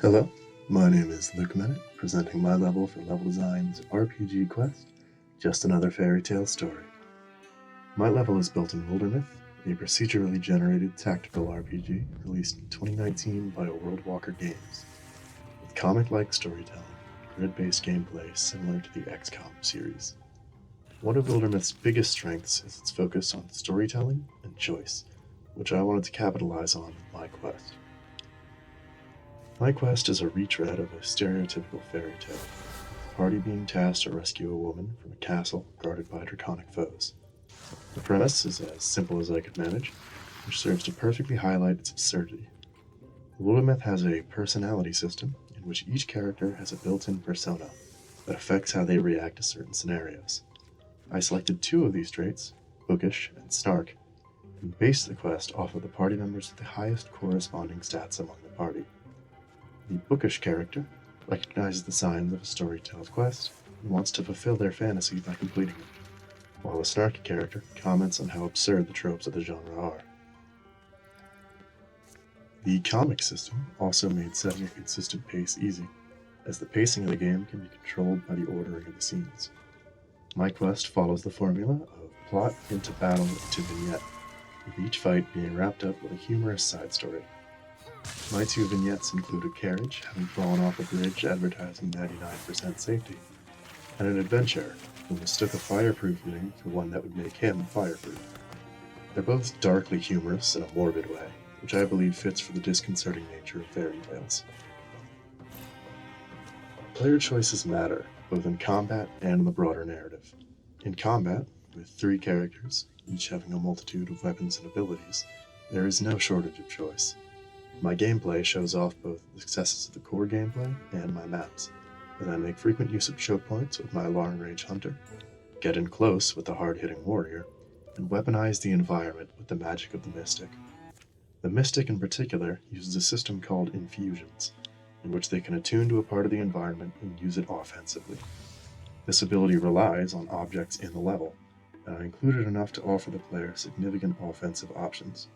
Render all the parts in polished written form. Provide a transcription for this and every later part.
Hello, my name is Luke Minute, presenting my level for Level Design's RPG Quest, Just Another Fairy Tale Story. My level is built in Wildermyth, a procedurally generated tactical RPG released in 2019 by World Walker Games, with comic-like storytelling, grid-based gameplay similar to the XCOM series. One of Wildermyth's biggest strengths is its focus on storytelling and choice, which I wanted to capitalize on with my quest. My quest is a retread of a stereotypical fairy tale, the party being tasked to rescue a woman from a castle guarded by draconic foes. The premise is as simple as I could manage, which serves to perfectly highlight its absurdity. Wildermyth has a personality system in which each character has a built-in persona that affects how they react to certain scenarios. I selected two of these traits, Bookish and Snark, and based the quest off of the party members with the highest corresponding stats among the party. The Bookish character recognizes the signs of a storyteller's quest and wants to fulfill their fantasy by completing it, while the Snarky character comments on how absurd the tropes of the genre are. The comic system also made setting a consistent pace easy, as the pacing of the game can be controlled by the ordering of the scenes. My quest follows the formula of plot into battle into vignette, with each fight being wrapped up with a humorous side story. My two vignettes include a carriage having fallen off a bridge advertising 99% safety, and an adventurer who mistook a fireproof ring for one that would make him fireproof. They're both darkly humorous in a morbid way, which I believe fits for the disconcerting nature of fairy tales. Player choices matter, both in combat and in the broader narrative. In combat, with 3 characters, each having a multitude of weapons and abilities, there is no shortage of choice. My gameplay shows off both the successes of the core gameplay and my maps, as I make frequent use of choke points with my long-range hunter, get in close with the hard-hitting warrior, and weaponize the environment with the magic of the mystic. The mystic in particular uses a system called infusions, in which they can attune to a part of the environment and use it offensively. This ability relies on objects in the level, and I included enough to offer the player significant offensive options,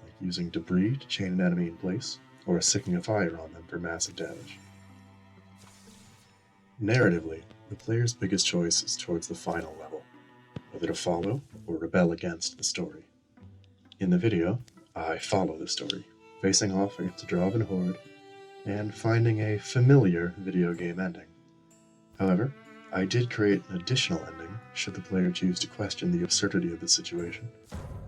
like using debris to chain an enemy in place, or sicking a fire on them for massive damage. Narratively, the player's biggest choice is towards the final level, whether to follow or rebel against the story. In the video, I follow the story, facing off against a Draven horde, and finding a familiar video game ending. However, I did create an additional ending should the player choose to question the absurdity of the situation,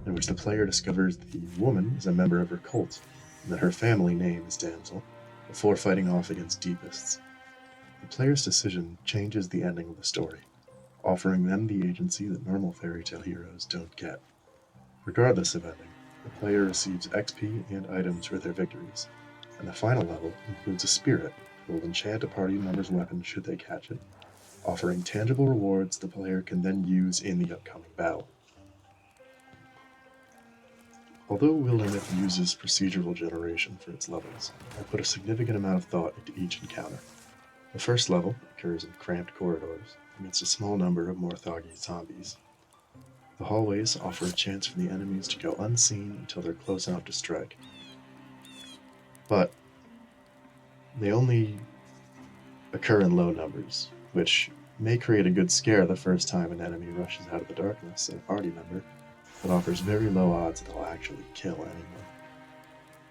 in which the player discovers the woman is a member of her cult, and that her family name is Damsel, before fighting off against Deepists. The player's decision changes the ending of the story, offering them the agency that normal fairy tale heroes don't get. Regardless of ending, the player receives XP and items for their victories, and the final level includes a spirit who will enchant a party member's weapon should they catch it, offering tangible rewards the player can then use in the upcoming battle. Although Wildermyth uses procedural generation for its levels, I put a significant amount of thought into each encounter. The first level occurs in cramped corridors against a small number of more thuggy zombies. The hallways offer a chance for the enemies to go unseen until they're close enough to strike. But they only occur in low numbers, which may create a good scare the first time an enemy rushes out of the darkness at a party member, but offers very low odds that they'll actually kill anyone.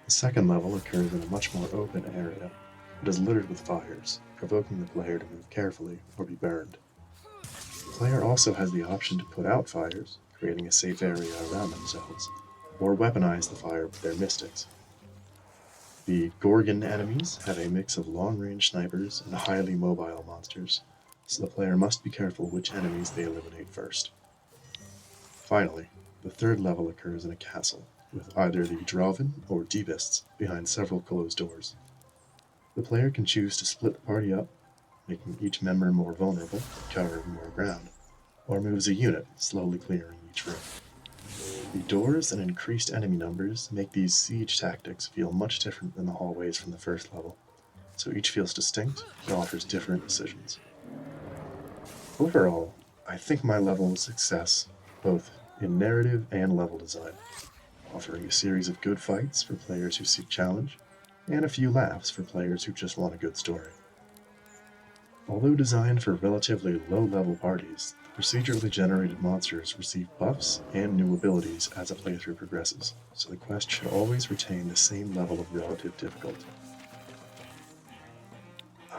The second level occurs in a much more open area, but is littered with fires, provoking the player to move carefully or be burned. The player also has the option to put out fires, creating a safe area around themselves, or weaponize the fire with their mystics. The Gorgon enemies have a mix of long-range snipers and highly mobile monsters, so the player must be careful which enemies they eliminate first. Finally, the third level occurs in a castle, with either the Draven or Deepists behind several closed doors. The player can choose to split the party up, making each member more vulnerable, covering more ground, or move as a unit, slowly clearing each room. The doors and increased enemy numbers make these siege tactics feel much different than the hallways from the first level, so each feels distinct and offers different decisions. Overall, I think my level was a success, both in narrative and level design, offering a series of good fights for players who seek challenge, and a few laughs for players who just want a good story. Although designed for relatively low-level parties, the procedurally generated monsters receive buffs and new abilities as a playthrough progresses, so the quest should always retain the same level of relative difficulty.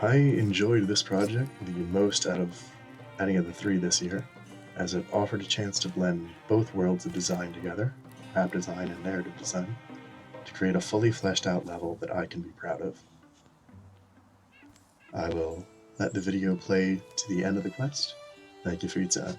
I enjoyed this project the most out of any of the three this year, as it offered a chance to blend both worlds of design together, map design and narrative design, to create a fully fleshed out level that I can be proud of. I will let the video play to the end of the quest. Thank you for your time.